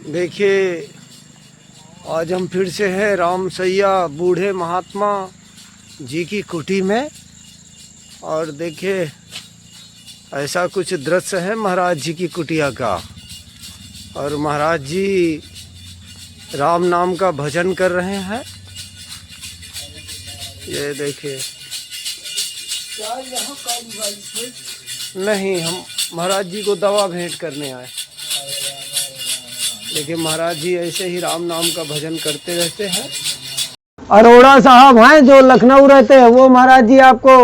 देखिए, आज हम फिर से हैं राम सैया बूढ़े महात्मा जी की कुटी में। और देखिए, ऐसा कुछ दृश्य है महाराज जी की कुटिया का। और महाराज जी राम नाम का भजन कर रहे हैं। ये देखिए। नहीं, हम महाराज जी को दवा भेंट करने आए। देखिए, महाराज जी ऐसे ही राम नाम का भजन करते रहते हैं। अरोड़ा साहब हैं जो लखनऊ रहते हैं, वो महाराज जी आपको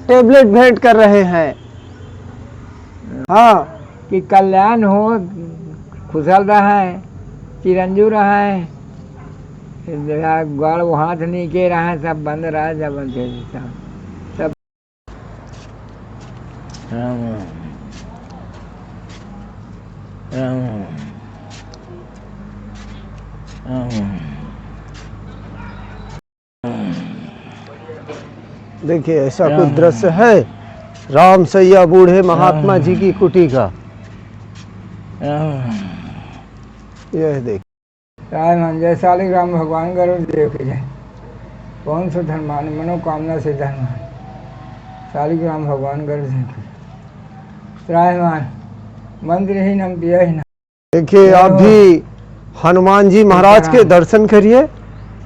टेबलेट भेंट कर रहे हैं। हाँ, कि कल्याण हो, खुशल रहे, चिरंजू रहे, गड़ हाथ नीचे रहे, सब बंद रहे, सब राम राम राम। देखिए, ऐसा कुछ दृश्य है राम सैया बूढ़े महात्मा जी की कुटी का। यह देख जय शालिग्राम भगवान करो देख जाए, कौन सा धर्मान मनोकामना से धर्म शालिग्राम भगवान कर त्रायमान मंत्र ही नम पिया ही ना। देखिए, आप भी हनुमान जी महाराज के दर्शन करिए।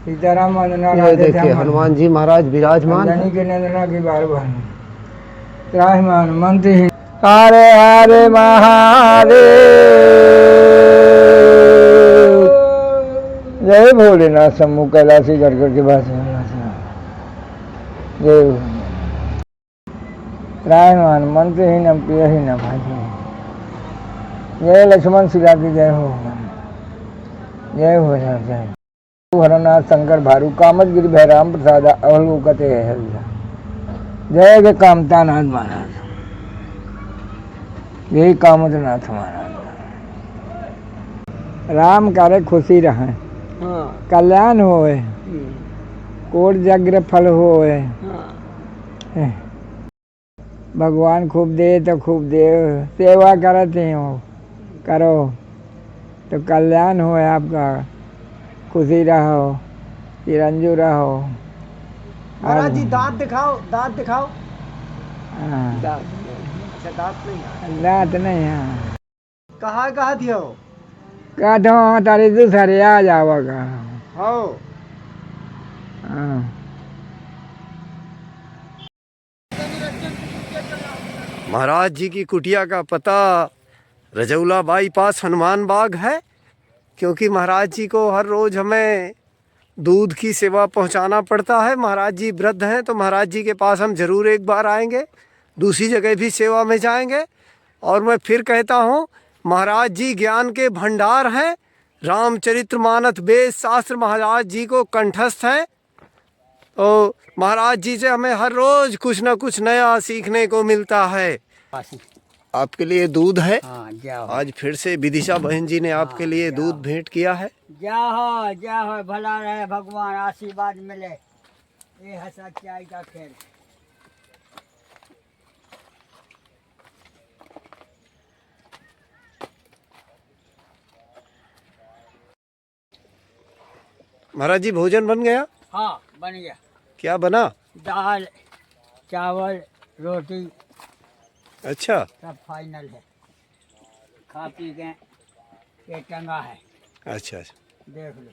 सीताराम देखिए, हनुमान जी महाराज विराजमान हैं। के नंदना की बार बार त्रायमान मंत्र ही हरे हरे महादेव। जय भोलेनाथ सम्मुख कैलाशी गढ़ के पास जय त्रायमान मंत्र ही नम पिया ही न भाई। जय लक्ष्मण शिला की जय हो, जय हो जय हरनाथ शंकर भारू कामत गिरि भय राम प्रसाद अवलोकते हरिया। जय जय कामता नाथ महाराज, यही कामतनाथ महाराज। राम करे खुशी रहे, कल्याण होए, कोट जग्र फल होए। भगवान खूब दे तो खूब दे, सेवा करते हो करो तो कल्याण हो आपका, खुशी रहो, चिरंजू रहो। महाराज जी दांत दिखाओ, दांत दिखाओ। दांत दांत नहीं है। दांत नहीं है। कहाँ दियो? काटो तारी दूसरे आ जाओगा। हाँ। महाराज जी की कुटिया का पता रजौला बाईपास हनुमान बाग है। क्योंकि महाराज जी को हर रोज हमें दूध की सेवा पहुंचाना पड़ता है। महाराज जी वृद्ध हैं, तो महाराज जी के पास हम जरूर एक बार आएंगे। दूसरी जगह भी सेवा में जाएंगे। और मैं फिर कहता हूं, महाराज जी ज्ञान के भंडार हैं। रामचरितमानस वेद शास्त्र महाराज जी को कंठस्थ हैं। तो महाराज जी से हमें हर रोज कुछ न कुछ नया सीखने को मिलता है। आपके लिए दूध है। आज फिर से विदिशा बहन जी ने आपके लिए दूध भेंट किया है। जय हो भला रहे भगवान, आशीर्वाद मिले, ये है सच्चाई का खेल। महाराज जी, भोजन बन गया? हाँ, बन गया। क्या बना? दाल चावल रोटी। अच्छा, सब फाइनल है, खा पी गए, ये टंगा है। अच्छा अच्छा। देख लो।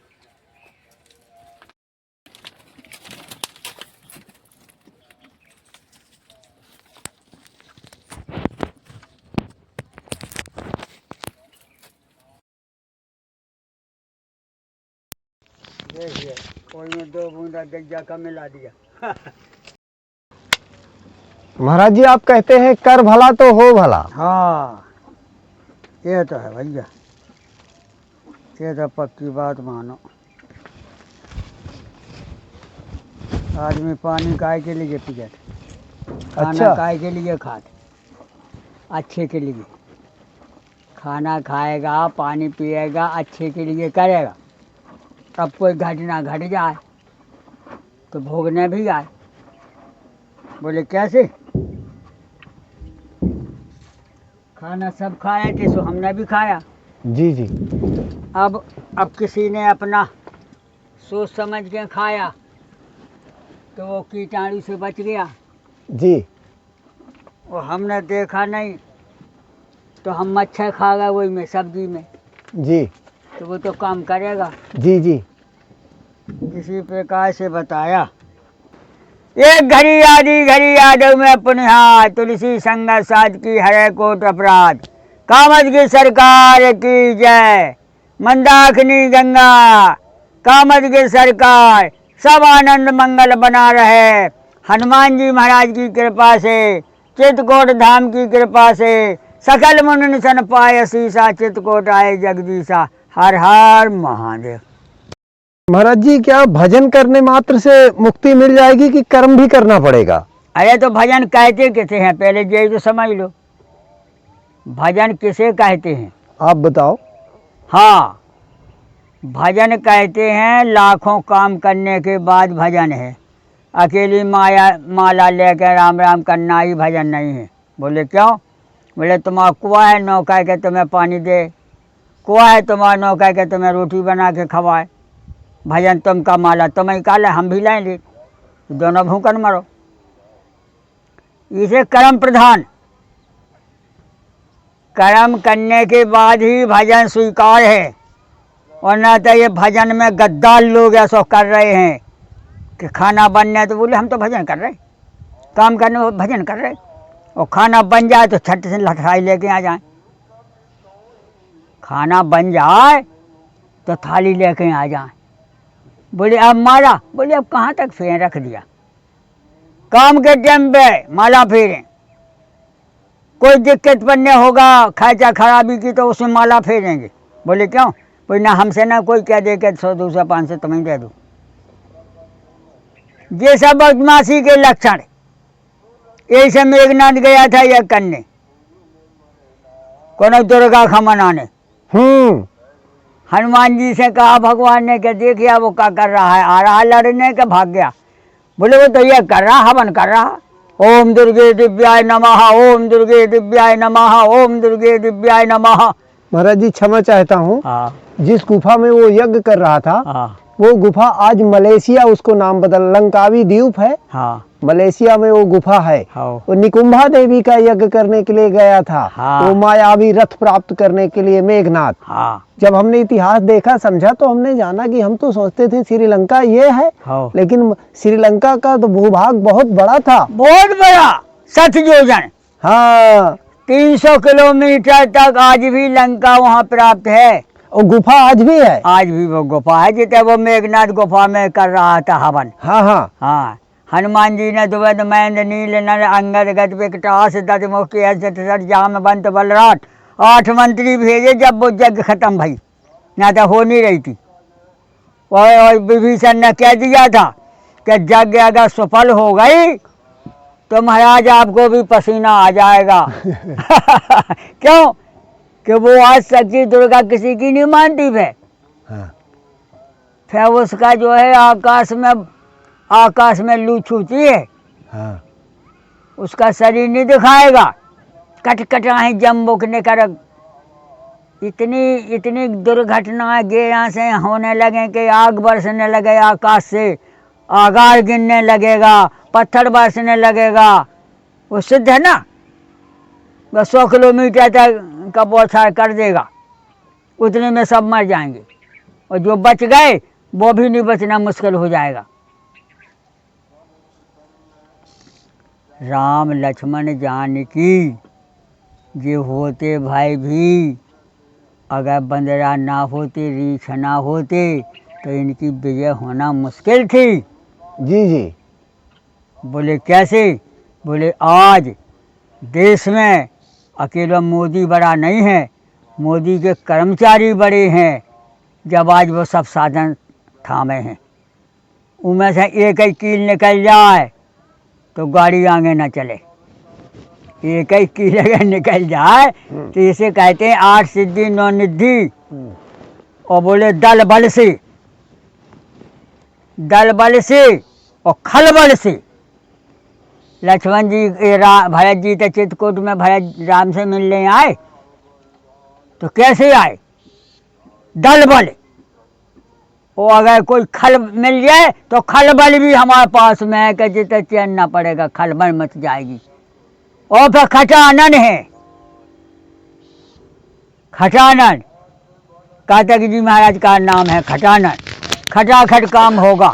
देखिए, कोई में 2 बूंदा गज्जा का मिला दिया। महाराज जी, आप कहते हैं कर भला तो हो भला। हाँ, ये तो है भैया, ये तो पक्की बात मानो। आदमी पानी काय के लिए पिए, खाना अच्छा। काय के लिए खाते, अच्छे के लिए। खाना खाएगा, पानी पिएगा, अच्छे के लिए करेगा। तब कोई घटना घट जाए तो भोगने भी आए। बोले कैसे? खाना सब खाए थे, सो हमने भी खाया। जी जी। अब किसी ने अपना सोच समझ के खाया तो वो कीटाणु से बच गया, जी वो हमने देखा नहीं तो हम मच्छर खा गए वही में सब्जी में, जी तो वो तो काम करेगा। जी जी। इसी प्रकार से बताया। एक घड़ी आदि घड़ी यादव में पुनः तुलसी संगत साध की हरे कोट अपराध। कामद की सरकार की जय, मंदाकिनी गंगा कामद की सरकार, सब आनंद मंगल बना रहे हनुमान जी महाराज की कृपा से, चित्रकूट धाम की कृपा से, सकल मुनि सन पाय शीसा, चित्रकूट आए जगदीशा। हर हर महादेव। महाराज जी, क्या भजन करने मात्र से मुक्ति मिल जाएगी कि कर्म भी करना पड़ेगा? अरे तो भजन कहते किसे हैं, पहले ये तो समझ लो, भजन किसे कहते हैं? आप बताओ। हाँ, भजन कहते हैं लाखों काम करने के बाद भजन है। अकेली माला लेकर राम राम करना ही भजन नहीं है। बोले क्यों? बोले तुम्हारा कुआं है नौका के तुम्हें पानी दे, कुआं है तुम्हारा नौका के तुम्हें रोटी बना के खवाए, भजन तुम का माला तुम ही काले हम भी लाएंगे, दोनों भूखन मरो। इसे कर्म प्रधान, कर्म करने के बाद ही भजन स्वीकार है। और न तो ये भजन में गद्दार लोग ऐसा कर रहे हैं कि खाना बनने तो बोले हम तो भजन कर रहे, काम करने वो भजन कर रहे, और खाना बन जाए तो छठ से लठाई लेके आ जाए। खाना बन जाए तो थाली लेके आ जाए, बोले अब माला, बोले अब कहाँ तक फेर रख दिया, काम के टाइम पे माला फेरें। कोई दिक्कत बनने होगा खर्चा खराबी की तो उसमें माला फेरेंगे। बोले क्यों? बोले ना हमसे ना कोई कह दे के 100 200 500 तुम्हें दे दूँ। ये सब बदमाशी के लक्षण। ऐसे मेघनाथ गया था यह करने, कोनो दुर्गा का मनाने। हनुमान जी से कहा भगवान ने कि देखिए वो क्या कर रहा है, आ रहा लड़ने के, भाग गया। बोले वो तो ये कर रहा, हवन कर रहा, ओम दुर्गे दिव्याय नमः, ओम दुर्गे दिव्याय नमः, ओम दुर्गे दिव्याय नमः। महाराज जी क्षमा चाहता हूँ, हाँ जिस गुफा में वो यज्ञ कर रहा था, हाँ वो गुफा आज मलेशिया उसको नाम बदल, लंकावी द्वीप है, हाँ मलेशिया में वो गुफा है। हाँ वो निकुंभा देवी का यज्ञ करने के लिए गया था। हाँ। वो मायावी रथ प्राप्त करने के लिए मेघनाथ। हाँ जब हमने इतिहास देखा समझा तो हमने जाना कि हम तो सोचते थे श्रीलंका ये है, हाँ। लेकिन श्रीलंका का तो भूभाग बहुत बड़ा था, बहुत बड़ा, 60 योजन, हाँ 300 किलोमीटर तक आज भी लंका वहाँ प्राप्त है। और गुफा आज भी है। आज भी वो गुफा है जिसे वो मेघनाथ गुफा में कर रहा था हवन। हाँ हाँ हाँ, हनुमान जी ने द्वैत महेंद्र नील नर अंगद गद विकटास दत मुख्य जामवंत बलराट 8 मंत्री भेजे जब वो यज्ञ खत्म भई, ना तो हो नहीं रही थी। और विभीषण ने कह दिया था कि यज्ञ अगर सफल हो गई तो महाराज आपको भी पसीना आ जाएगा। क्यों? कि वो आज सच्ची दुर्गा किसी की नहीं मानती है। हाँ। फिर उसका जो है आकाश में लू छूती है, हाँ। उसका शरीर नहीं दिखाएगा, कटकटाएं जम्बुक ने कर। इतनी दुर्घटनाएं गेरा से होने लगे कि आग बरसने लगे आकाश से, आगार गिरने लगेगा, पत्थर बरसने लगेगा। वो सिद्ध है ना, बस 100 किलोमीटर तक का बौछार कर देगा, उतने में सब मर जाएंगे, और जो बच गए वो भी नहीं बचना मुश्किल हो जाएगा। राम लक्ष्मण जानकी ये होते भाई भी, अगर बंदरा ना होते, रीछ ना होते तो इनकी विजय होना मुश्किल थी। जी जी। बोले कैसे? बोले आज देश में अकेला मोदी बड़ा नहीं है, मोदी के कर्मचारी बड़े हैं। जब आज वो सब साधन थामे हैं, उनमें से एक ही कील निकल जाए तो गाड़ी आगे न चले। एक ही कील अगर निकल जाए तो इसे कहते हैं 8 सिद्धि 9 निधि। और बोले दल बल से और खल बल से। लक्ष्मण जी भरत जी तो चित्रकूट में भरत राम से मिलने आए, तो कैसे आए? दल बल। वो अगर कोई खल मिल जाए तो खलबल भी हमारे पास में है कि जितना चैन ना पड़ेगा, खलबल मच जाएगी। और फिर खटानन है, खटानन कार्तिक जी महाराज का नाम है खटानन। खटाखट काम होगा।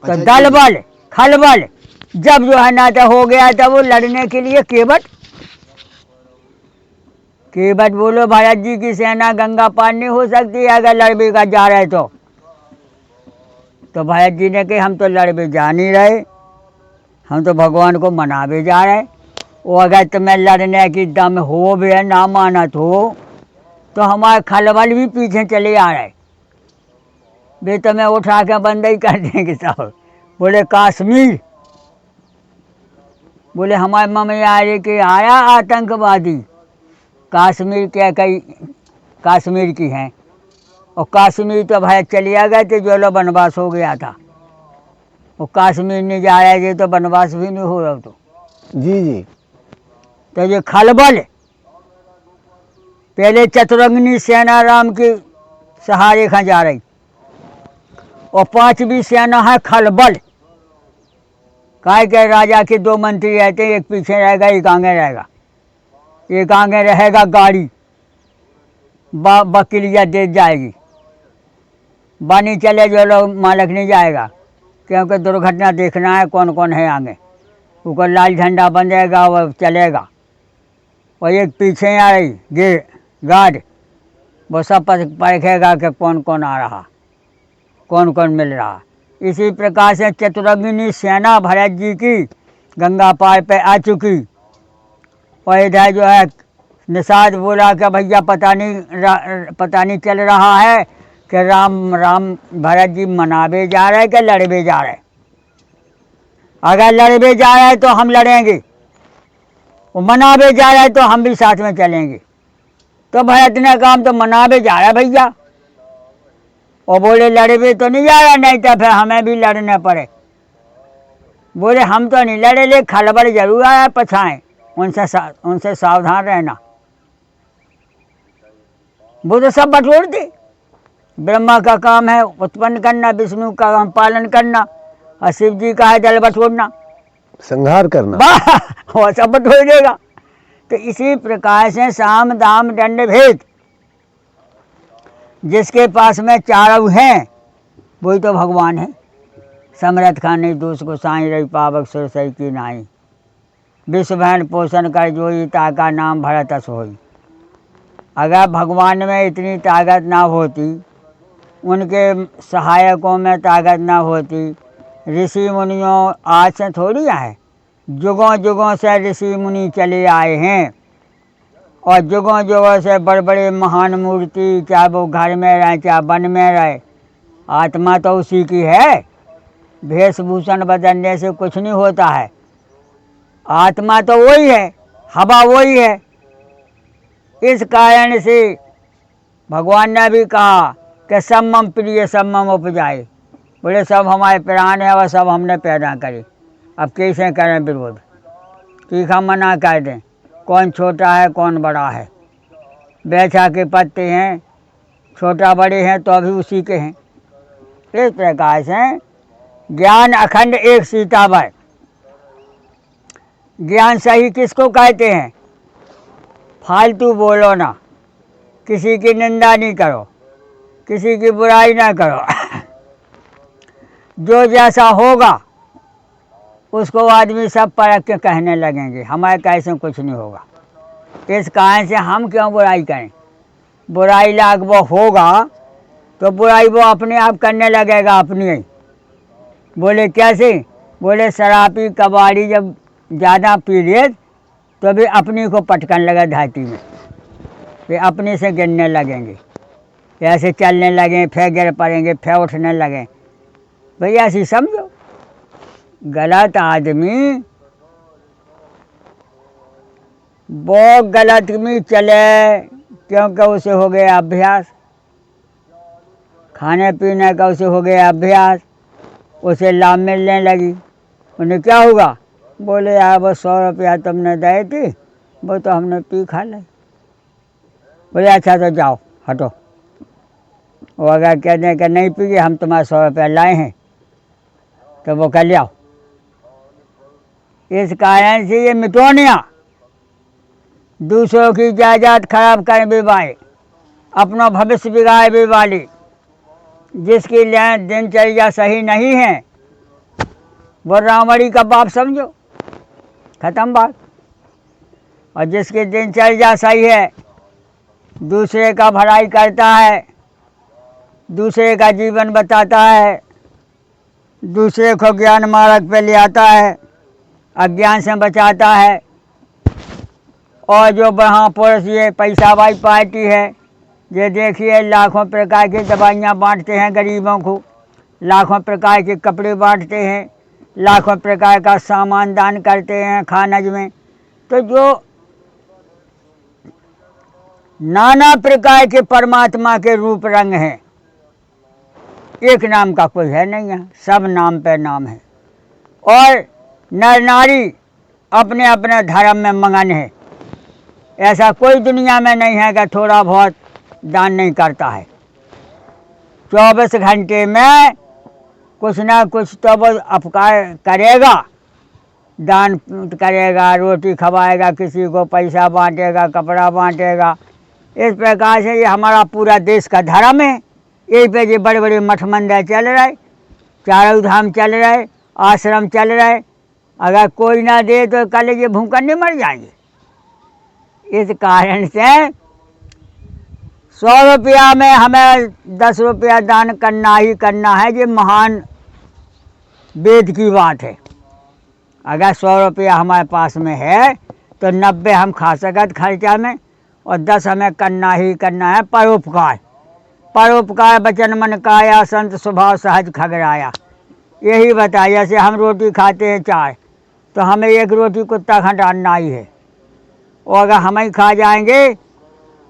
तो दल बल खलबल जब जो है ना तो हो गया, तब वो लड़ने के लिए केवट बोलो भरत जी की सेना गंगा पार नहीं हो सकती अगर लड़बे का जा रहे तो भरत जी ने कहा हम तो लड़बे जा नहीं रहे, हम तो भगवान को मनावे जा रहे। वो अगर तुम्हें लड़ने की दम हो भी है ना मानत हो तो हमारे खलबल भी पीछे चले आ रहे, वे तुम्हें उठा के बंदई कर देंगे सब। बोले कश्मीर, बोले हमारे मम्मी आ रही कि आया आतंकवादी, कश्मीर क्या कई कश्मीर की हैं। और कश्मीर तो भाई चलिए गए थे जो लोग वनवास हो गया था, वो कश्मीर नहीं जा रहे थे तो वनवास भी नहीं हो रहा। तो जी तो ये खलबल पहले चतुरंगिनी सेना राम की सहारे खा जा रही, और 5वीं सेना है खलबल। काय के राजा के 2 मंत्री रहते हैं, एक पीछे रहेगा एक आगे रहेगा। एक आगे रहेगा गाड़ी बकलिया दे जाएगी, बानी चले जो लोग मालक नहीं जाएगा, क्योंकि दुर्घटना देखना है कौन कौन है आगे। ऊपर लाल झंडा बंधेगा वह चलेगा। और एक पीछे आ रही गार्ड, वो सब परखेगा कि कौन कौन आ रहा, कौन कौन मिल रहा। इसी प्रकार से चतुरंगिनी सेना भरत जी की गंगा पार पे आ चुकी। और इधर जो है निषाद बोला कि भैया पता नहीं चल रहा है कि राम भरत जी मनावे जा रहे कि लड़वे जा रहे। अगर लड़वे जा रहे तो हम लड़ेंगे, वो मनावे जा रहे तो हम भी साथ में चलेंगे। तो भरत ने कहा हम तो मनावे जा रहे भैया। और बोले लड़वे तो नहीं जा रहा, नहीं तो फिर हमें भी लड़ने पड़े। बोले हम तो नहीं लड़े, ले खलबल जरूर आया पछाएं, उनसे सावधान रहना। वो तो सब बटोर दे। ब्रह्मा का काम है उत्पन्न करना, विष्णु का काम पालन करना, और शिव जी का है जल बटोरना, संहार करना। वो सब बटोर देगा। तो इसी प्रकार से साम दाम दंड भेद जिसके पास में चारों हैं वही तो भगवान है। समरथ खानी दूस को साई रही पावक सुर सही की नाई, विश्व भैन पोषण कर जोई ताका नाम भरत अस होई। अगर भगवान में इतनी ताकत ना होती, उनके सहायकों में ताकत ना होती, ऋषि मुनियों आज से थोड़ी आए, युगों युगों से ऋषि मुनि चले आए हैं। और युगों युगों से बड़े बड़े महान मूर्ति, चाहे वो घर में रहे चाहे वन में रहे, आत्मा तो उसी की है। वेशभूषण बदलने से कुछ नहीं होता है, आत्मा तो वही है, हवा वही है। इस कारण से भगवान ने भी कहा कि सब मम प्रिय सब मम उपजाए। बोले सब हमारे प्राण है और सब हमने पैदा करे, अब कैसे करें विरोध, तीखा मना कर दें। कौन छोटा है कौन बड़ा है, बैठा के पत्ते हैं, छोटा बड़े हैं तो अभी उसी के हैं। इस प्रकार से ज्ञान अखंड एक सीतावर। ज्ञान सही किसको कहते हैं? फालतू बोलो ना, किसी की निंदा नहीं करो, किसी की बुराई ना करो। जो जैसा होगा उसको आदमी सब परख के कहने लगेंगे, हमारे कैसे कुछ नहीं होगा। इस कारण से हम क्यों बुराई करें? बुराई लाग वो होगा तो बुराई वो अपने आप करने लगेगा अपनी ही। बोले कैसे? बोले शराबी कबाड़ी जब ज़्यादा पी ले तो भी अपनी को पटकन लगा धरती में, वे अपने से गिरने लगेंगे, ऐसे चलने लगें, फिर गिर पड़ेंगे, फिर उठने लगें। भैया ऐसी समझो, गलत आदमी वो गलत में चले क्योंकि उसे हो गया अभ्यास, खाने पीने का उसे हो गया अभ्यास, उसे लाभ मिलने लगी। उन्हें क्या होगा? बोले यार वो 100 रुपया तुमने दे थी, वो तो हमने पी खा ली। बोले अच्छा तो जाओ हटो, वो अगर कह दें कि नहीं पिए हम तुम्हारा 100 रुपया लाए हैं तो वो कह लिया। इस कारण से ये मिटौनिया दूसरों की जायदाद खराब करने वाले, अपना भविष्य बिगाड़ने वाली, जिसकी दिनचर्या सही नहीं है वो रावणी का बाप समझो, खत्म बात। और जिसकी दिनचर्या सही है, दूसरे का भलाई करता है, दूसरे का जीवन बताता है, दूसरे को ज्ञान मार्ग पे ले आता है, अज्ञान से बचाता है। और जो महापुरुष ये पैसा वाली पार्टी है, ये देखिए लाखों प्रकार की दवाइयाँ बांटते हैं गरीबों को, लाखों प्रकार के कपड़े बांटते हैं, लाखों प्रकार का सामान दान करते हैं खानज में। तो जो नाना प्रकार के परमात्मा के रूप रंग हैं, एक नाम का कोई है नहीं है, सब नाम पे नाम है। और नर नारी अपने अपने धर्म में मगन है, ऐसा कोई दुनिया में नहीं है कि थोड़ा बहुत दान नहीं करता है। 24 घंटे में कुछ ना कुछ तो वो अपकार करेगा, दान करेगा, रोटी खवाएगा, किसी को पैसा बांटेगा, कपड़ा बांटेगा। इस प्रकार से ये हमारा पूरा देश का धर्म है। यही पे ये बड़े बड़े मठ मंदिर चल रहे, चारों धाम चल रहे, आश्रम चल रहे। अगर कोई ना दे तो कल ये भूखन नहीं मर जाएंगे। इस कारण से 100 रुपया में हमें 10 रुपया दान करना ही करना है। ये महान वेद की बात है। अगर 100 रुपया हमारे पास में है तो 90 हम खा सकत खर्चा में, और 10 हमें करना ही करना है परोपकार। परोपकार बचन मन काया, संत स्वभाव सहज खगराया। यही बताया। जैसे हम रोटी खाते हैं 4, तो हमें 1 रोटी कुत्ता खा डालना ही है, और अगर हम ही खा जाएंगे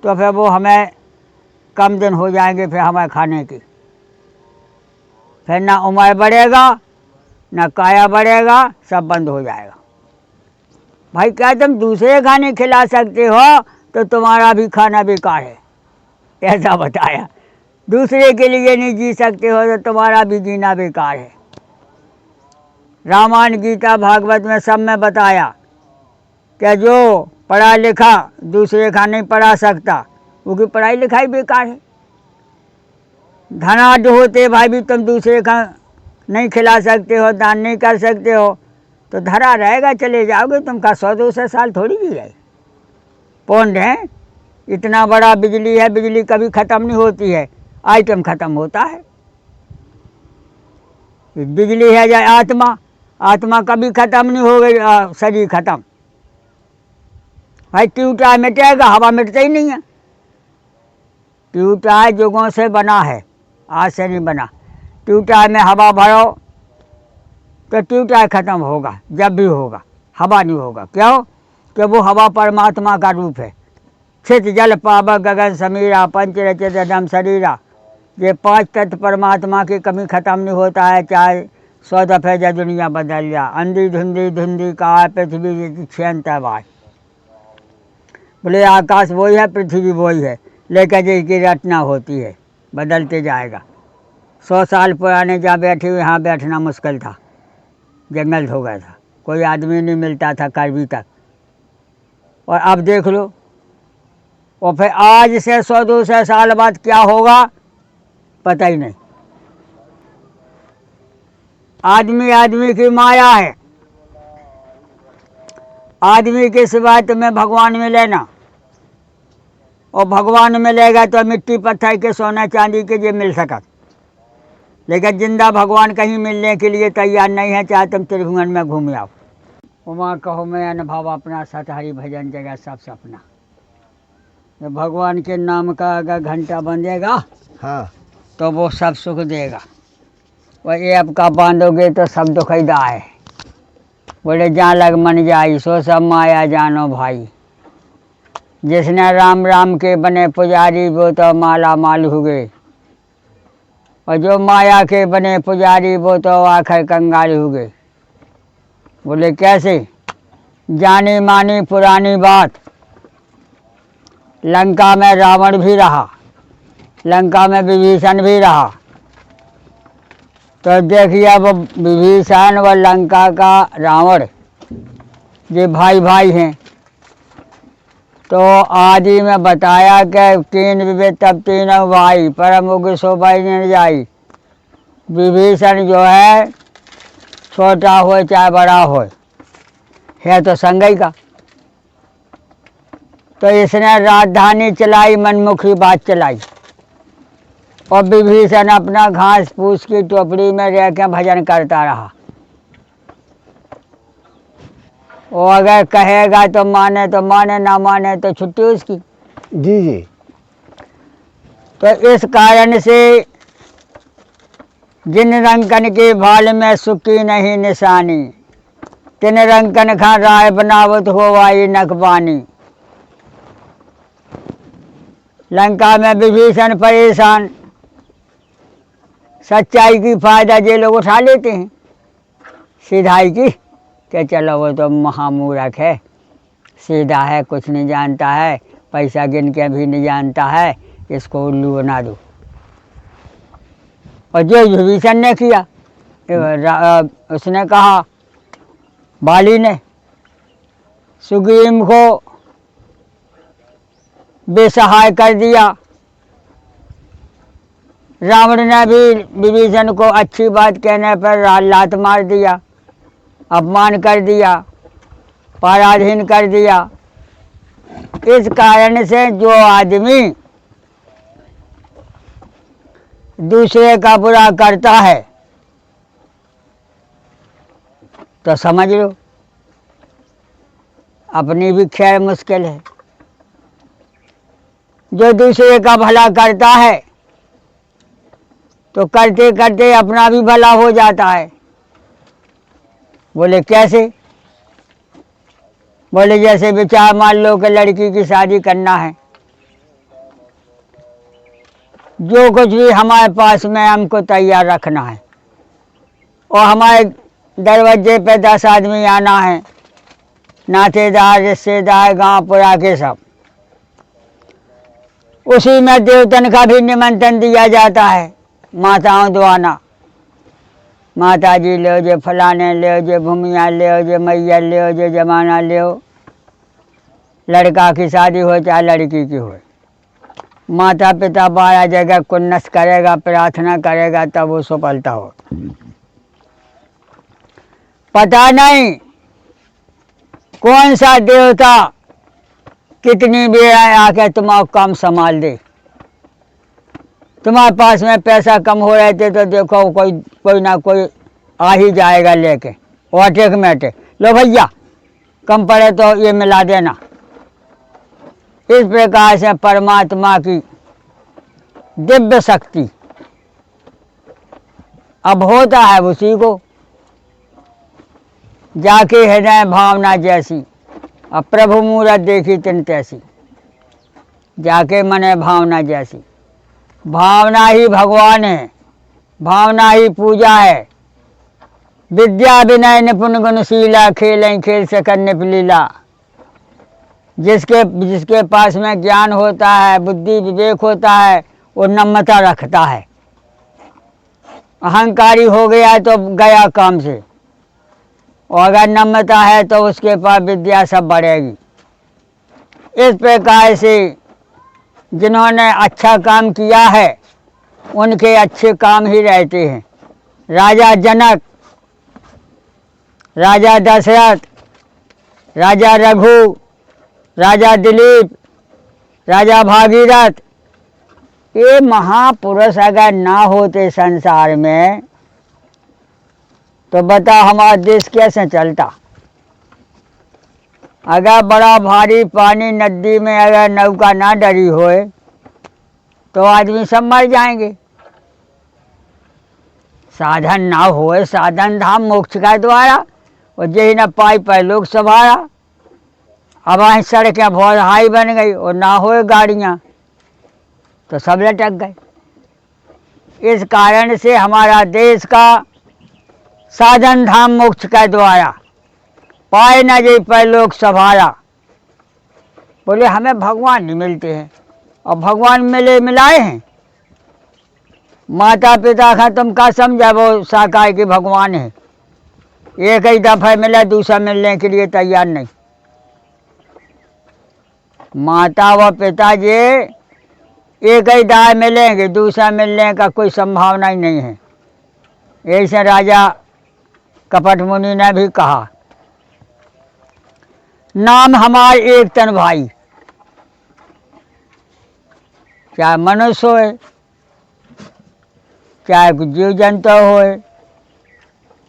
तो फिर वो हमें कम दिन हो जाएंगे फिर हमें खाने की। फिर ना उम्र बढ़ेगा, ना काया बढ़ेगा, सब बंद हो जाएगा। भाई क्या तुम दूसरे खाने खिला सकते हो तो तुम्हारा भी खाना बेकार है, ऐसा बताया। दूसरे के लिए नहीं जी सकते हो तो तुम्हारा भी जीना बेकार है। रामायण गीता भागवत में सब में बताया कि जो पढ़ा लिखा दूसरे का नहीं पढ़ा सकता, उसकी पढ़ाई लिखाई बेकार है। धनाढ़ होते भाई भी तुम दूसरे का नहीं खिला सकते हो, दान नहीं कर सकते हो, तो धरा रहेगा, चले जाओगे। तुम का 100-200 साल थोड़ी जी जाए। पौंड है, इतना बड़ा बिजली है, बिजली कभी ख़त्म नहीं होती है, आइटम ख़त्म होता है। बिजली है या आत्मा, आत्मा कभी ख़त्म नहीं हो गई, शरीर ख़त्म। भाई ट्यूबटायर मिटेगा, हवा मिटता ही नहीं है। ट्यूबटायर युगों से बना है, आज से नहीं बना। ट्यूबटायर में हवा भरो तो ट्यूबटायर ख़त्म होगा, जब भी होगा, हवा नहीं होगा। क्यों? कि वो हवा परमात्मा का रूप है। छित जल पावक गगन समीरा, पंच रचित दम शरीरा। ये 5 तत्व परमात्मा की कभी ख़त्म नहीं होता है, चाहे 100 दफ़े जब दुनिया बदल जा। अंधी धुंधी धुंधी का पृथ्वी क्षण तबाह। बोले आकाश वही है, पृथ्वी वही है, लेकिन इसकी रचना होती है, बदलते जाएगा। 100 साल पुराने जहाँ बैठे हुए यहाँ बैठना मुश्किल था, जंगल हो गया था, कोई आदमी नहीं मिलता था करवी तक। और अब देख लो, और फिर आज से 100-200 साल बाद क्या होगा पता ही नहीं। आदमी आदमी की माया है। आदमी के सिवाय तुम्हें भगवान मिले ना, और भगवान मिलेगा तो मिट्टी पत्थर के सोना चांदी के ये मिल सकत, लेकिन जिंदा भगवान कहीं मिलने के लिए तैयार नहीं है, चाहे तुम त्रिभुवन में घूम आओ। उमा कहो मैं अनुभव अपना, सतहरी भजन जगह सब सपना। तो भगवान के नाम का अगर घंटा बंधेगा हाँ, तो वो सब सुख देगा। वह ऐप का बांधोगे तो सब दुखैदा है। बोले जहाँ लग मन जाई, सो सब माया जानो भाई। जिसने राम राम के बने पुजारी, वो तो माला माल हो गए, और जो माया के बने पुजारी, वो तो आखिर कंगाल हो गए। बोले कैसे? जानी मानी पुरानी बात, लंका में रावण भी रहा, लंका में विभीषण भी रहा। तो देखिए वो विभीषण व लंका का रावण ये भाई भाई हैं। तो आदि में बताया कि तीन विवेक तब तीनों भाई परम उग्र सो भाई न जाई। विभीषण जो है छोटा हो चाहे बड़ा हो है तो संगई का। तो इसने राजधानी चलाई, मनमुखी बात चलाई और विभीषण अपना घास फूस की टोपड़ी में रह के भजन करता रहा। वो अगर कहेगा तो माने, ना माने तो छुट्टी उसकी। जी जी। तो इस कारण से जिन रंकन के भाल में सुखी नहीं निशानी, तिन रंकन खा राय बनावत हो वाई नकबानी। लंका में विभीषण परेशान, सच्चाई की फायदा ये लोग उठा लेते हैं, सीधाई की कि चलो वो तो महामूर्ख है, सीधा है, कुछ नहीं जानता है, पैसा गिन के भी नहीं जानता है, इसको उल्लू बना दो। और जो विभीषण ने किया, उसने कहा बाली ने सुग्रीव को बेसहाय कर दिया। रावण ने भी विभीषण को अच्छी बात कहने पर लात मार दिया, अपमान कर दिया, पराधीन कर दिया। इस कारण से जो आदमी दूसरे का बुरा करता है तो समझ लो अपनी भी खैर मुश्किल है। जो दूसरे का भला करता है तो करते करते अपना भी भला हो जाता है। बोले कैसे? बोले जैसे विचार मान लो कि लड़की की शादी करना है, जो कुछ भी हमारे पास में हमको तैयार रखना है और हमारे दरवाजे पे 10 आदमी आना है, नातेदार रिश्तेदार गांव-पुरा के सब। उसी में देवतन का भी निमंत्रण दिया जाता है, माताओं द्वारा। माता जी ले जे फलाने ले जे भूमिया ले जे मैया ले जे जमाना ले। लड़का की शादी हो चाहे लड़की की हो, माता पिता 12 जगह कुन्नस करेगा, प्रार्थना करेगा, तब वो सफलता हो। पता नहीं कौन सा देवता कितनी बेर आके तुम्हारा काम संभाल दे। तुम्हारे पास में पैसा कम हो रहे थे तो देखो कोई ना कोई आ ही जाएगा लेके ऑटोमेटिक, लो भैया कम पड़े तो ये मिला देना। इस प्रकार से परमात्मा की दिव्य शक्ति अब होता है उसी को जाके हृदय भावना जैसी, अब प्रभु मूरत देखी तिन तैसी, जाके मने भावना जैसी। भावना ही भगवान है, भावना ही पूजा है। विद्या विनय निपुण गुणशीला, खेलें खेल सकन निपलीला। जिसके पास में ज्ञान होता है, बुद्धि विवेक होता है, वो नम्रता रखता है। अहंकारी हो गया तो गया काम से, और अगर नम्रता है तो उसके पास विद्या सब बढ़ेगी। इस प्रकार से जिन्होंने अच्छा काम किया है उनके अच्छे काम ही रहते हैं। राजा जनक, राजा दशरथ, राजा रघु, राजा दिलीप, राजा भागीरथ, ये महापुरुष अगर ना होते संसार में तो बताओ हमारा देश कैसे चलता। अगर बड़ा भारी पानी नदी में अगर नौका ना डरी होए तो आदमी सब मर जाएंगे। साधन ना होए, साधन धाम मोक्ष का द्वारा, और यही न पाई पर लोग सवारा। अब वहीं सड़कें बहुत हाई बन गई और ना होए गाड़ियाँ तो सब लटक गए। इस कारण से हमारा देश का साधन धाम मोक्ष का द्वारा, पाए न जी पर लोग सवारा। बोले हमें भगवान नहीं मिलते हैं, और भगवान मिलाए हैं माता पिता का तुम का समझा, वो साकार के भगवान है। एक ही दफा मिला, दूसरा मिलने के लिए तैयार नहीं। माता व पिता जी एक ही दाय मिलेंगे, दूसरा मिलने का कोई संभावना ही नहीं है। ऐसे राजा कपट मुनि ने भी कहा, नाम हमार एक तन भाई, चाहे मनुष्य होए चाहे जीव जंतु होए,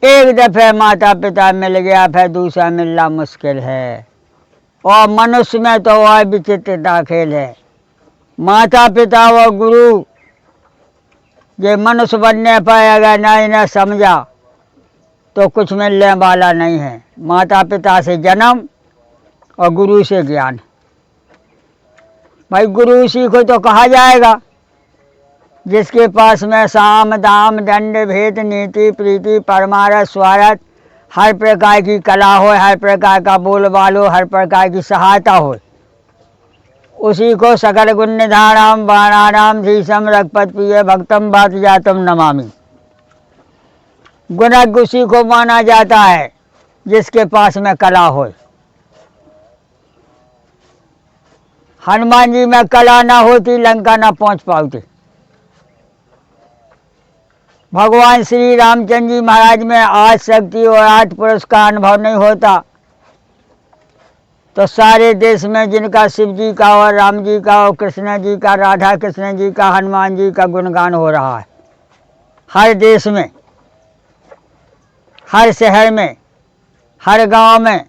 एक दफे माता पिता मिल गया फिर दूसरा मिलना मुश्किल है। और मनुष्य में तो वह विचित्रता खेल है। माता पिता व गुरु ये मनुष्य बनने पर अगर नहीं न समझा तो कुछ मिलने वाला नहीं है। माता पिता से जन्म और गुरु से ज्ञान। भाई गुरु उसी को तो कहा जाएगा जिसके पास में साम दाम दंड भेद नीति प्रीति परमारथ स्वार्थ हर प्रकार की कला हो, हर प्रकार का बोलबाल हो, हर प्रकार की सहायता हो। उसी को सकल गुण निधाराम बाणाराम धीशम रघुपत प्रिय भक्तम बात जातम नमामि। गुणज्ञ उसी को माना जाता है जिसके पास में कला हो। हनुमान जी में कला ना होती लंका ना पहुंच पाते। भगवान श्री रामचंद्र जी महाराज में आज शक्ति और आज पुरुष का अनुभव नहीं होता तो सारे देश में जिनका शिव जी का और राम जी का और कृष्ण जी का, राधा कृष्ण जी का, हनुमान जी का गुणगान हो रहा है। हर देश में, हर शहर में, हर गांव में,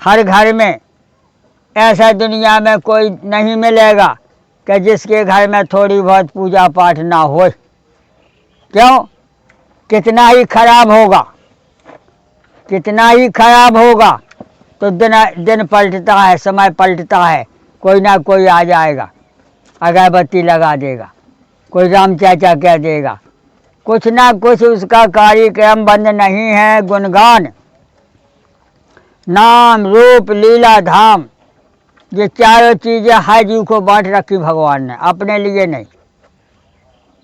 हर घर में ऐसा दुनिया में कोई नहीं मिलेगा कि जिसके घर में थोड़ी बहुत पूजा पाठ ना हो। क्यों? कितना ही खराब होगा, कितना ही खराब होगा तो दिन पलटता है, समय पलटता है। कोई ना कोई आ जाएगा, अगरबत्ती लगा देगा, कोई राम चाचा कह देगा, कुछ ना कुछ उसका कार्यक्रम बंद नहीं है। गुणगान, नाम, रूप, लीला, धाम, ये चारों चीज़ें हर जीव को बांट रखी भगवान ने, अपने लिए नहीं।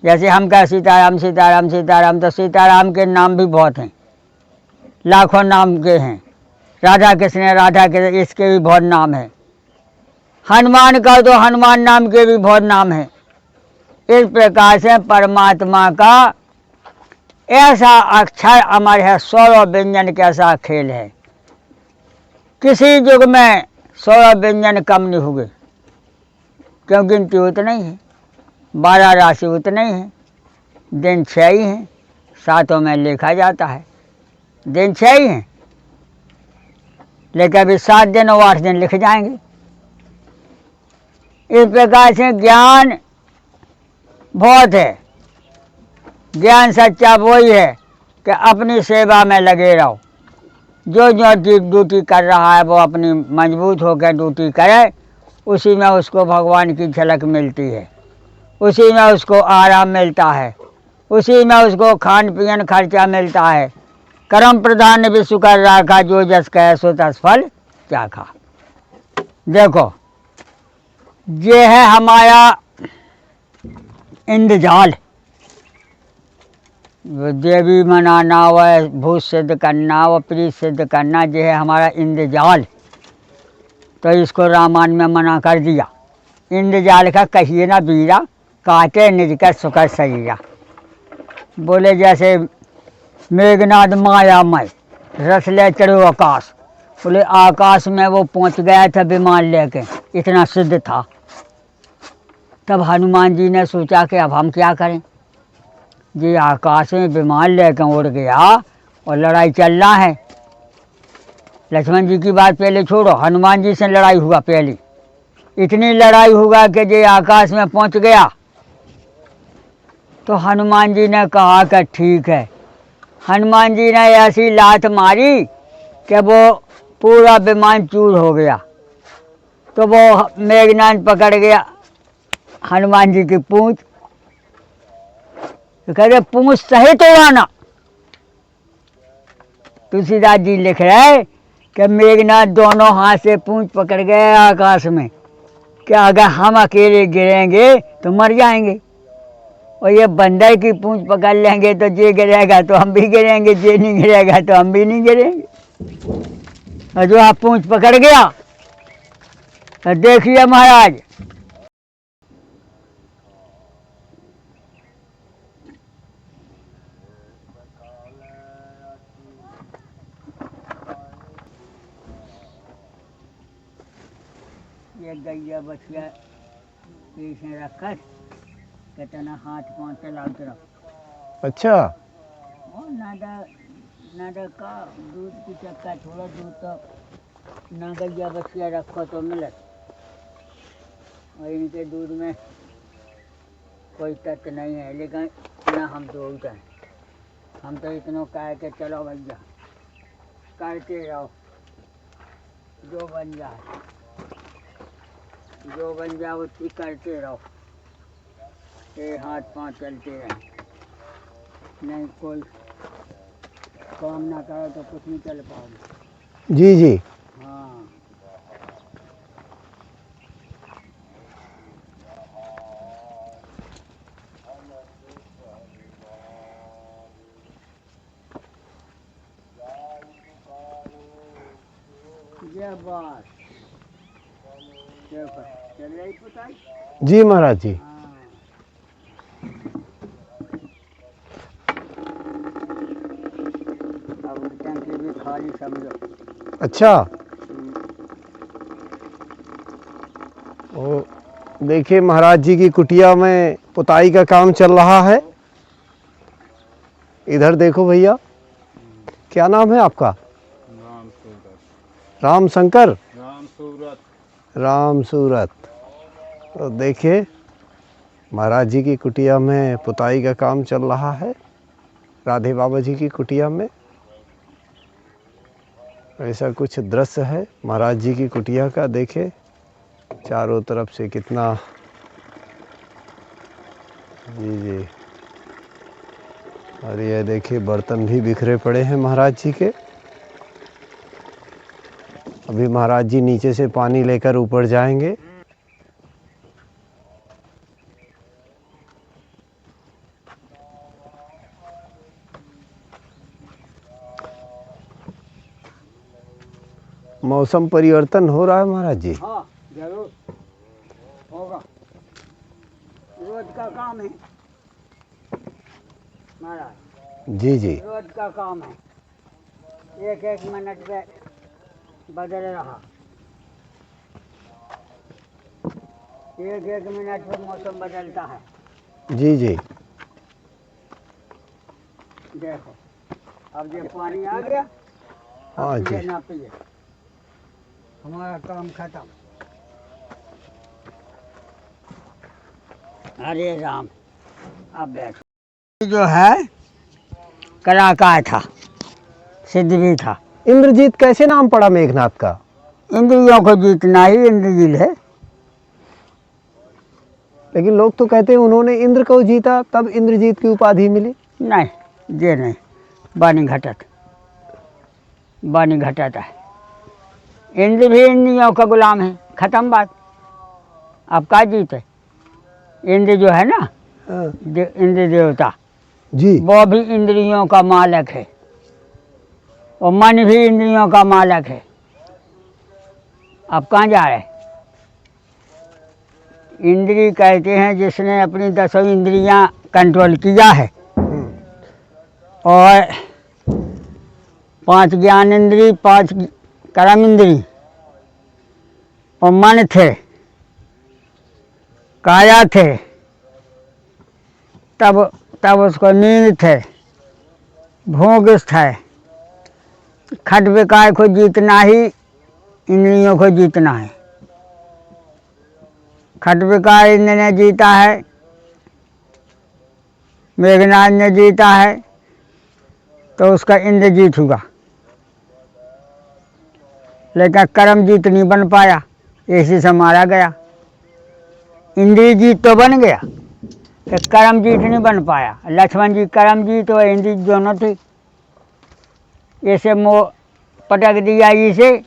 जैसे हम कह सीताराम सीताराम सीताराम, तो सीताराम के नाम भी बहुत हैं, लाखों नाम के हैं। राधा कृष्ण राधा कृष्ण, इसके भी बहुत नाम हैं। हनुमान का तो हनुमान नाम के भी बहुत नाम हैं। इस प्रकार से परमात्मा का ऐसा अक्षर अमर है। स्वर और व्यंजन कैसा खेल है। किसी युग में स्वर और व्यंजन कम नहीं हुए, क्यों? गिनती उतना ही है, 12 राशि उतना ही है, दिन 6 ही हैं, 7 में लिखा जाता है। दिन 6 ही हैं, लेकिन अभी 7 दिन और 8 दिन लिख जाएंगे। इस प्रकार से ज्ञान बहुत है। ज्ञान सच्चा वही है कि अपनी सेवा में लगे रहो। जो जो ड्यूटी कर रहा है वो अपनी मजबूत होकर ड्यूटी करे, उसी में उसको भगवान की झलक मिलती है, उसी में उसको आराम मिलता है, उसी में उसको खान पीन खर्चा मिलता है। कर्म प्रधान विश्व कर राखा, जो जस कह सो तस फल चाखा। देखो ये है हमारा इंद्रजाल। देवी मनाना व भूत सिद्ध करना व प्रीत सिद्ध करना, ये है हमारा इंद्रजाल। तो इसको रामायण में मना कर दिया। इंद्रजाल का कहिए ना बीरा, काटे निज कर सुकर शरीरा। बोले जैसे मेघनाद मायामय रस ले चढ़ो आकाश। बोले आकाश में वो पहुंच गया था विमान लेके, इतना सिद्ध था। तब हनुमान जी ने सोचा कि अब हम क्या करें। जी आकाश में विमान लेकर उड़ गया और लड़ाई चलना है। लक्ष्मण जी की बात पहले छोड़ो, हनुमान जी से लड़ाई हुआ पहली। इतनी लड़ाई हुआ कि जे आकाश में पहुंच गया तो हनुमान जी ने कहा कि ठीक है। हनुमान जी ने ऐसी लात मारी कि वो पूरा विमान चूर हो गया। तो वो मेघनाद पकड़ गया हनुमान जी की पूंछ, तो कह रहे पूंछ सहित उड़ाना। तुलसीदास जी लिख रहे कि मेघनाद दोनों हाथ से पूंछ पकड़ गए आकाश में कि अगर हम अकेले गिरेंगे तो मर जाएंगे। और ये बंदर की पूंछ पकड़ लेंगे तो जे गिरेगा तो हम भी गिरेंगे, जे नहीं गिरेगा तो हम भी नहीं गिरेंगे। और जो आप पूंछ पकड़ गया तो देखिए महाराज, ये गैया बछिया पीछे रखकर कहते ना हाथ पाँव चलाते रहो। अच्छा। और नादा का दूध की चक्का थोड़ा दूध तो ना गैया बछिया रखो तो मिलत। और इनके दूध में कोई तत्व नहीं है, लेकिन ना हम दूध हैं। हम तो इतना कह के चलो भैया करते रहो, जो बन जाए उसकी करते रहो, ये हाथ पाँव चलते रहे। नहीं कोई काम ना करो तो कुछ नहीं चल पाओगे। जी जी। हाँ, ये बात देखो चल रही पुताई। जी महाराज जी। हाँ, अब टंकी भी खाली समझो। अच्छा। ओ देखिए महाराज जी की कुटिया में पुताई का काम चल रहा है। इधर देखो भैया, क्या नाम है आपका? राम शंकर। राम सूरत। तो देखिए महाराज जी की कुटिया में पुताई का काम चल रहा है, राधे बाबा जी की कुटिया में। ऐसा कुछ दृश्य है महाराज जी की कुटिया का। देखे चारों तरफ से कितना, जी जी। और ये देखिए बर्तन भी बिखरे पड़े हैं महाराज जी के। अभी महाराज जी नीचे से पानी लेकर ऊपर जाएंगे। मौसम परिवर्तन हो रहा है महाराज जी। हाँ जरूर होगा, रोज का काम है महाराज। जी जी। रोज का काम है, एक एक मिनट में बदल रहा, एक एक मिनट में मौसम बदलता है। जी जी। देखो अब ये पानी आ गया, हाँ अब पिए जी। ना पिए, हमारा काम खत्म। हरे राम। अब बैठो। जो है कलाकार था, सिद्ध भी था। इंद्रजीत कैसे नाम पड़ा मेघनाथ का? इंद्रियों को जीतना ही इंद्रजीत है। लेकिन लोग तो कहते हैं उन्होंने इंद्र को जीता तब इंद्रजीत की उपाधि मिली। नहीं, ये नहीं, बानी घटत है। इंद्र भी इंद्रियों का गुलाम है, खत्म बात। अब का जीत है? इंद्र जो है ना, हाँ। इंद्र देवता जी। वो भी इंद्रियों का मालक है, और मन भी इंद्रियों का मालक है। अब कहाँ जा रहे? इंद्रिय कहते हैं जिसने अपनी 10 इंद्रियां कंट्रोल किया है, और 5 ज्ञान इंद्री, 5 कर्म इंद्री, और मन थे, काया थे, तब उसको नींद थे, भोग है। खट विकार को जीतना ही इंद्रियों को जीतना है। खट विकार इंद्र ने जीता है, मेघनाथ ने जीता है, तो उसका इंद्र जीत हुआ। लेकिन कर्म जीत नहीं बन पाया, इसी से मारा गया। इंद्रिय जीत तो बन गया, कि कर्म जीत नहीं बन पाया। लक्ष्मण जी कर्म जीत और इंद्रिय दोनों थी, ऐसे मोह पटक दिया इसे,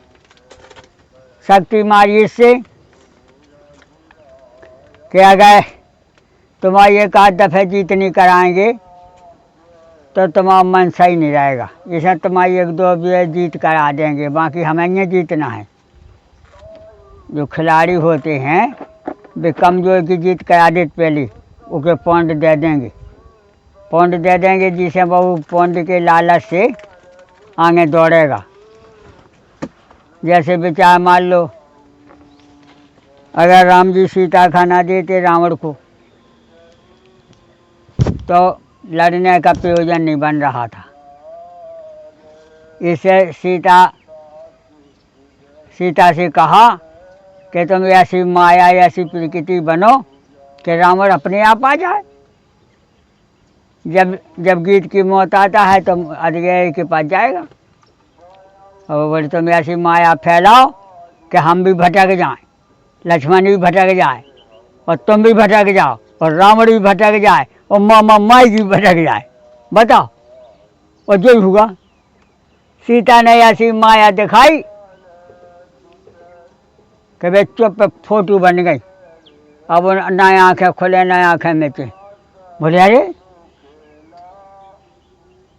शक्ति मारी इससे, कि अगर तुम्हारी एक आध दफ़े जीतनी कराएंगे तो तुम्हारा मन सही नहीं रहेगा। जैसे तुम्हारी एक दो भी जीत करा देंगे, बाकी हमें नहीं जीतना है। जो खिलाड़ी होते हैं वे कमजोर की जीत करा देते पहले, उसे पॉइंट दे देंगे, पॉइंट दे देंगे जिसे वो पॉइंट के लालच से आगे दौड़ेगा। जैसे विचार मान लो, अगर राम जी सीता खाना देते रावण को तो लड़ने का प्रयोजन नहीं बन रहा था। इसे सीता से कहा कि तुम ऐसी माया ऐसी प्रकृति बनो कि रावण अपने आप आ जाए। जब गीत की मौत आता है तो अजगर के पास जाएगा और बोले तुम ऐसी माया फैलाओ कि हम भी भटक जाएं, लक्ष्मण भी भटक जाए और तुम भी भटक जाओ और रावण भी भटक जाए और मामा माई भी भटक जाए। बताओ, और जो हुआ सीता ने ऐसी माया दिखाई कि वे चुप फोटो बन गई। अब नए आँखें खुले, नए आँखें मिचे। बोले अरे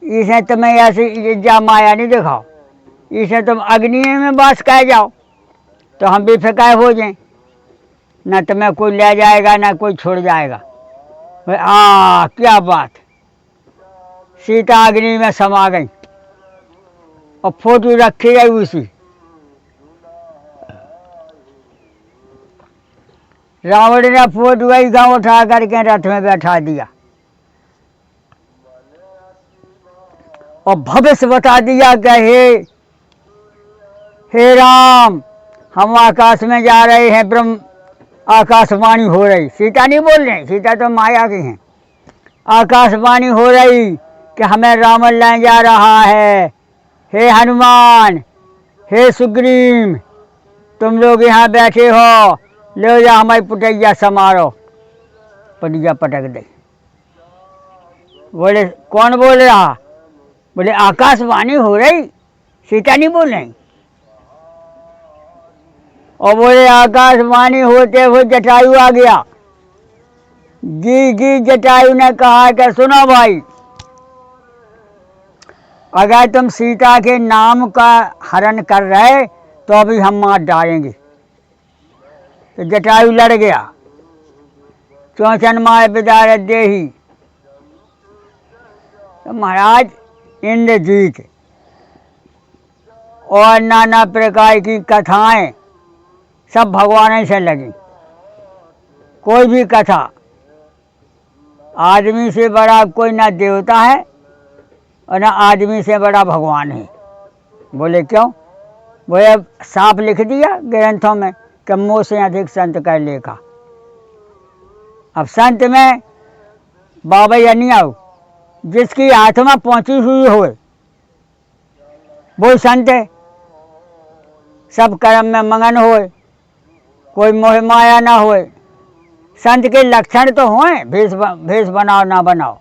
इसे तुम्हें ऐसी जा माया नहीं दिखाओ, इसे तुम अग्नि में वास कर जाओ तो हम बेफिक्र हो जाएं, न तुम्हें कोई ले जाएगा न कोई छोड़ जाएगा। क्या बात। सीता अग्नि में समा गई और फोटो रखी गई उसी। रावण ने फोटो वही गाँव उठा करके रथ में बैठा दिया और भविष्य बता दिया कि हे राम, हम आकाश में जा रहे हैं, ब्रह्म आकाशवाणी हो रही। सीता नहीं बोल रही, सीता तो माया की हैं। आकाशवाणी हो रही कि हमें रावण ले जा रहा है। हे हनुमान, हे सुग्रीव, तुम लोग यहाँ बैठे हो, ले जा हमारी पुटैया समारो। पुटैया पटक दे। बोले कौन बोल रहा? बोले आकाशवाणी हो रही, सीता नहीं बोल रही। और बोले आकाशवाणी होते हुए जटायु आ गया। जी जटायु ने कहा कि सुनो भाई, अगर तुम सीता के नाम का हरण कर रहे तो अभी हम मार डालेंगे। तो जटायु लड़ गया। चौचन माय बिदारत देही। तो महाराज इंद्रजीत और नाना प्रकार की कथाएं सब भगवान से लगी। कोई भी कथा, आदमी से बड़ा कोई ना देवता है और ना आदमी से बड़ा भगवान है। बोले क्यों? बोले साफ लिख दिया ग्रंथों में कि मोह से अधिक संत कर लेखा। अब संत में बाबा या नहीं आओ, जिसकी आत्मा पहुंची हुई हो वो संत है। सब कर्म में मगन होए, कोई मोह माया ना होए। संत के लक्षण तो होए, भेष बनाओ ना बनाओ।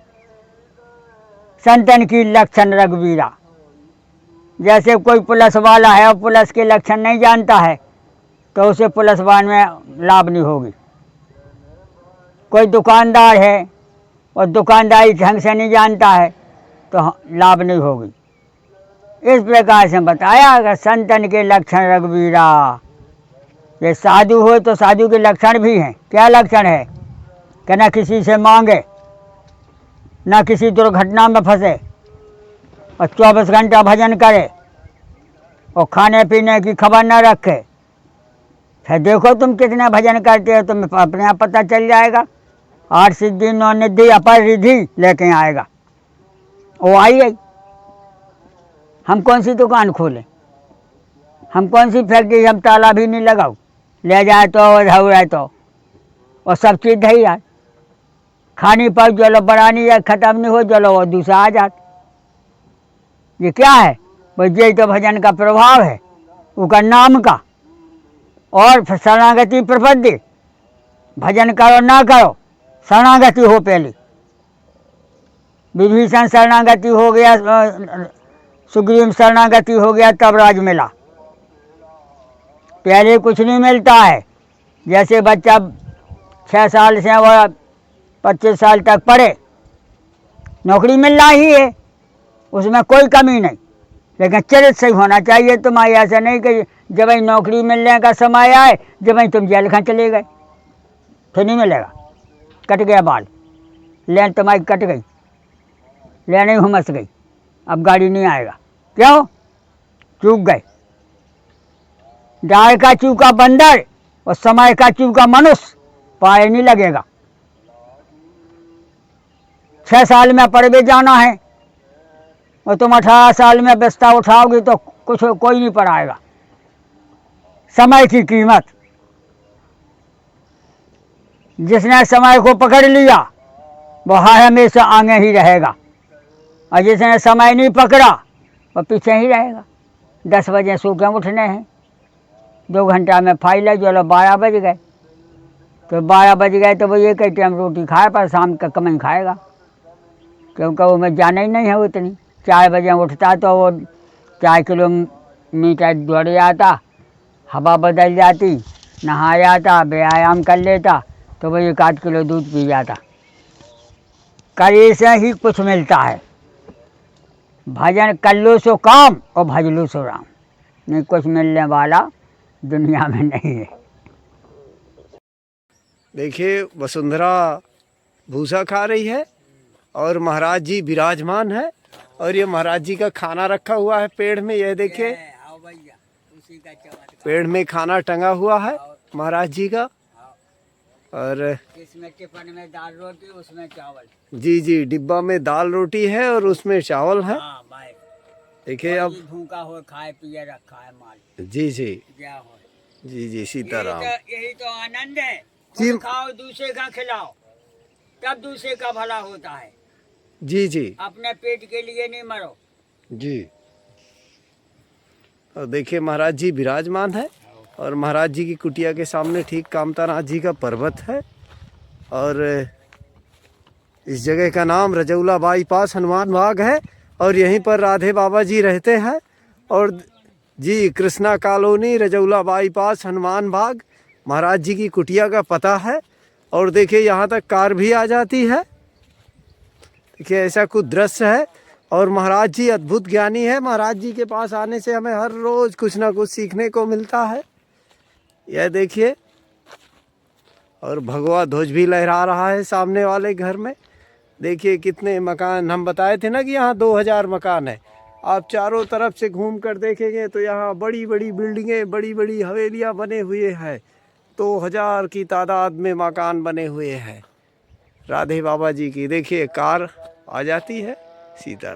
संतन की लक्षण रघुवीरा। जैसे कोई पुलिस वाला है और पुलिस के लक्षण नहीं जानता है तो उसे पुलिस वाहन में लाभ नहीं होगी। कोई दुकानदार है और दुकानदारी ढंग से नहीं जानता है तो लाभ नहीं होगी। इस प्रकार से बताया कि संतन के लक्षण रघुवीरा। ये साधु हो तो साधु के लक्षण भी हैं। क्या लक्षण है? कि न किसी से मांगे, न किसी दुर्घटना में फंसे और 24 घंटा भजन करे और खाने पीने की खबर न रखे। फिर देखो तुम कितने भजन करते हो, तुम्हें अपने आप पता चल जाएगा। 8 सिद्धि 9 निधि अपर रिधि लेके आएगा। वो आई गई। हम कौन सी दुकान खोलें, हम कौन सी फैक्ट्री, हम ताला भी नहीं लगाओ। ले जाए तो धौराए तो, और सब चीज़ है यार। खानी पर चलो, बनानी या ख़त्म नहीं हो चलो और दूसरा आ जात। ये क्या है? भाई ये तो भजन का प्रभाव है, उसका नाम का। और शरणागति प्रपत्ति, भजन करो ना करो, शरणागति हो पहले। विभीषण शरणागति हो गया, सुग्रीव शरणागति हो गया, तब राज मिला। पहले कुछ नहीं मिलता है। जैसे बच्चा 6 साल से वह 25 साल तक पढ़े, नौकरी मिलना ही है, उसमें कोई कमी नहीं, लेकिन चरित्र सही होना चाहिए तुम्हारी। ऐसा नहीं कि जब ही नौकरी मिलने का समय आए जब ही तुम जेल खां चले गए, फिर नहीं मिलेगा। कट गया बाल, लेन तुम्हारी कट गई, लेन ही हुमस गई, अब गाड़ी नहीं आएगा। क्यों? चूक गए। डाल का चूका बंदर और समय का चूका मनुष्य, पाए नहीं लगेगा। 6 साल में पढ़ भी जाना है और तुम 18 साल में बिस्ता उठाओगे तो कुछ कोई नहीं पढ़ाएगा। समय की कीमत, जिसने समय को पकड़ लिया वो हमेशा आगे ही रहेगा, और जिसने समय नहीं पकड़ा वो पीछे ही रहेगा। 10 बजे सो के उठने हैं, 2 घंटा में फाइल है, चलो 12 बज गए, तो 12 बज गए तो वो ये कई टाइम रोटी खाए पर शाम का कम ही खाएगा, क्योंकि वो में जाना ही नहीं है उतनी। 4 बजे उठता तो वो 4 किलोमीटर दौड़ जाता, हवा बदल जाती, नहा जाता, व्यायाम कर लेता, तो वो 1 किलो दूध पी जाता। करे से ही कुछ मिलता है। भजन कर लो सो काम और भज लो सो राम, नहीं कुछ मिलने वाला दुनिया में नहीं है। देखिए वसुंधरा भूसा खा रही है और महाराज जी विराजमान है, और ये महाराज जी का खाना रखा हुआ है पेड़ में। यह देखिए पेड़ में खाना टंगा हुआ है महाराज जी का, और इसमें टिफिन में दाल रोटी, उसमें चावल। जी जी, डिब्बा में दाल रोटी है और उसमें चावल है। हाँ भाई, देखिए अब भूखा हो खाए पिए रखा है माल। जी जी क्या हो, जी जी, सीताराम। यही तो आनंद है। जी। खुद खाओ, दूसरे का खिलाओ, तब दूसरे का भला होता है। जी जी अपने पेट के लिए नहीं मरो। जी। और देखिए महाराज जी विराजमान है, और महाराज जी की कुटिया के सामने ठीक कामतानाथ जी का पर्वत है, और इस जगह का नाम रजौला बाईपास हनुमान बाग है, और यहीं पर राधे बाबा जी रहते हैं। और जी कृष्णा कॉलोनी रजौला बाईपास हनुमान बाग महाराज जी की कुटिया का पता है। और देखिए यहाँ तक कार भी आ जाती है। देखिए ऐसा कुछ दृश्य है, और महाराज जी अद्भुत ज्ञानी है। महाराज जी के पास आने से हमें हर रोज कुछ ना कुछ सीखने को मिलता है। यह देखिए, और भगवा ध्वज भी लहरा रहा है सामने वाले घर में। देखिए कितने मकान, हम बताए थे ना कि यहाँ 2000 मकान है। आप चारों तरफ से घूम कर देखेंगे तो यहाँ बड़ी बड़ी बिल्डिंगें, बड़ी बड़ी हवेलियाँ बने हुए हैं। 2000 की तादाद में मकान बने हुए हैं राधे बाबा जी की। देखिए कार आ जाती है। सीता